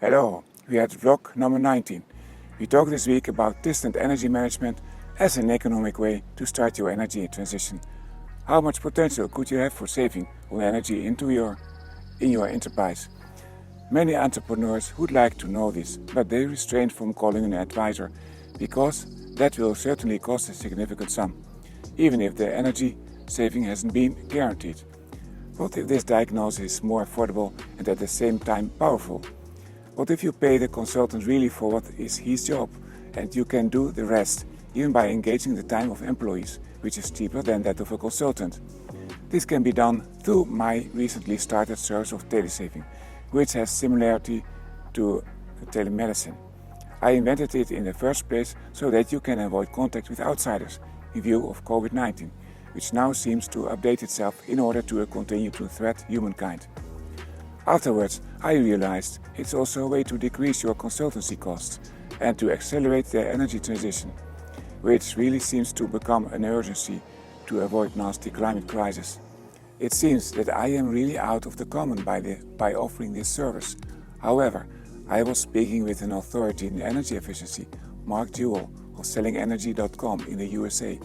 Hello, we are at vlog number 19. We talk this week about distant energy management as an economic way to start your energy transition. How much potential could you have for saving on energy in your enterprise? Many entrepreneurs would like to know this, but they refrain from calling an advisor because that will certainly cost a significant sum, even if the energy saving hasn't been guaranteed. What if this diagnosis is more affordable and at the same time powerful? What if you pay the consultant really for what is his job and you can do the rest, even by engaging the time of employees, which is cheaper than that of a consultant? This can be done through my recently started service of Tele-Saving, which has similarity to telemedicine. I invented it in the first place so that you can avoid contact with outsiders in view of COVID-19, which now seems to update itself in order to continue to threat humankind. Afterwards, I realized it's also a way to decrease your consultancy costs and to accelerate the energy transition, which really seems to become an urgency to avoid nasty climate crisis. It seems that I am really out of the common by offering this service. However, I was speaking with an authority in energy efficiency, Mark Jewell of sellingenergy.com in the USA,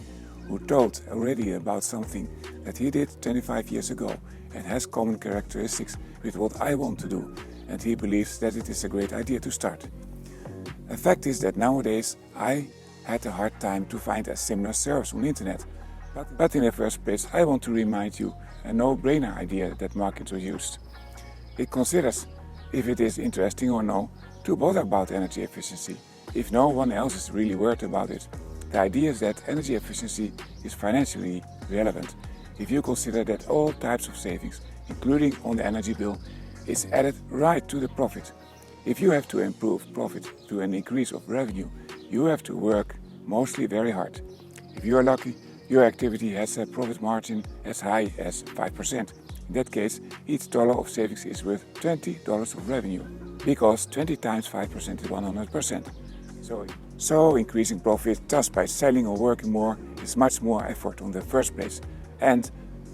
who told already about something that he did 25 years ago and has common characteristics with what I want to do, and he believes that it is a great idea to start. The fact is that nowadays I had a hard time to find a similar service on the internet, but in the first place I want to remind you a no-brainer idea that Mark introduced. It considers if it is interesting or no to bother about energy efficiency, if no one else is really worried about it. The idea is that energy efficiency is financially relevant if you consider that all types of savings, including on the energy bill, is added right to the profit. If you have to improve profit through an increase of revenue, you have to work mostly very hard. If you are lucky, your activity has a profit margin as high as 5%. In that case, each dollar of savings is worth $20 of revenue, because 20 times 5% is 100%. So increasing profit just by selling or working more is much more effort on the first place. And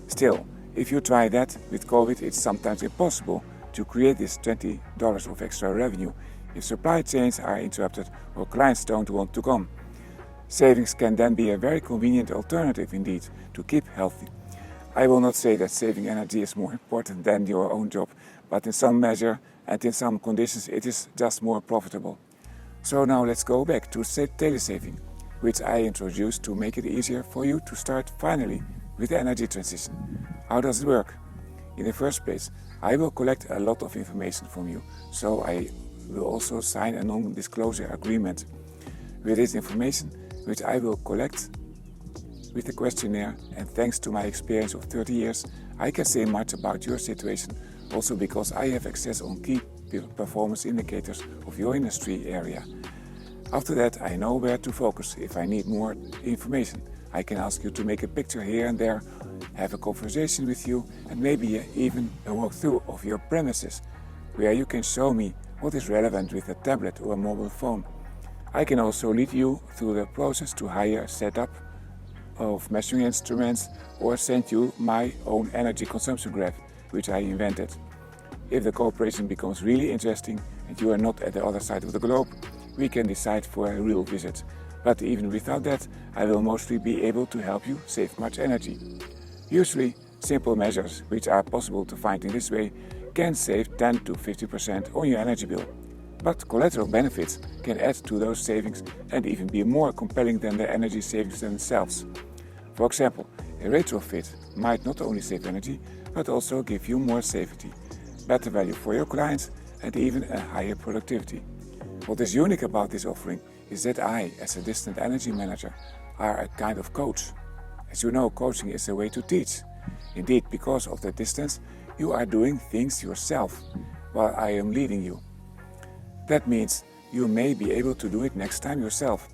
still, if you try that with COVID, it's sometimes impossible to create this $20 of extra revenue if supply chains are interrupted or clients don't want to come. Savings can then be a very convenient alternative indeed to keep healthy. I will not say that saving energy is more important than your own job, but in some measure and in some conditions it is just more profitable. So now let's go back to Tele-Saving, which I introduced to make it easier for you to start finally with the energy transition. How does it work? In the first place, I will collect a lot of information from you, so I will also sign a non-disclosure agreement. With this information, which I will collect with the questionnaire, and thanks to my experience of 30 years, I can say much about your situation, also because I have access on key performance indicators of your industry area. After that, I know where to focus if I need more information. I can ask you to make a picture here and there, have a conversation with you, and maybe even a walkthrough of your premises, where you can show me what is relevant with a tablet or a mobile phone. I can also lead you through the process to hire a setup of measuring instruments or send you my own energy consumption graph, which I invented. If the cooperation becomes really interesting and you are not at the other side of the globe, we can decide for a real visit. But even without that, I will mostly be able to help you save much energy. Usually, simple measures, which are possible to find in this way, can save 10 to 50% on your energy bill. But collateral benefits can add to those savings and even be more compelling than the energy savings themselves. For example, a retrofit might not only save energy, but also give you more safety, better value for your clients, and even a higher productivity. What is unique about this offering is that I, as a distant energy manager, are a kind of coach. As you know, coaching is a way to teach. Indeed, because of the distance, you are doing things yourself, while I am leading you. That means you may be able to do it next time yourself,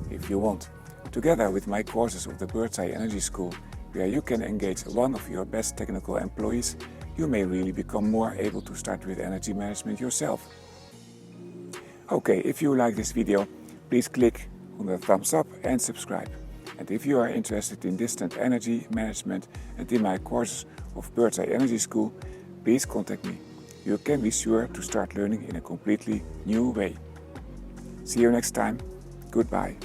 if you want, together with my courses of the Birdseye Energy School, where you can engage one of your best technical employees. You may really become more able to start with energy management yourself. Okay, if you like this video, please click on the thumbs up and subscribe. And if you are interested in distant energy management and in my courses of Birdseye Energy School, please contact me. you can be sure to start learning in a completely new way. See you next time. Goodbye.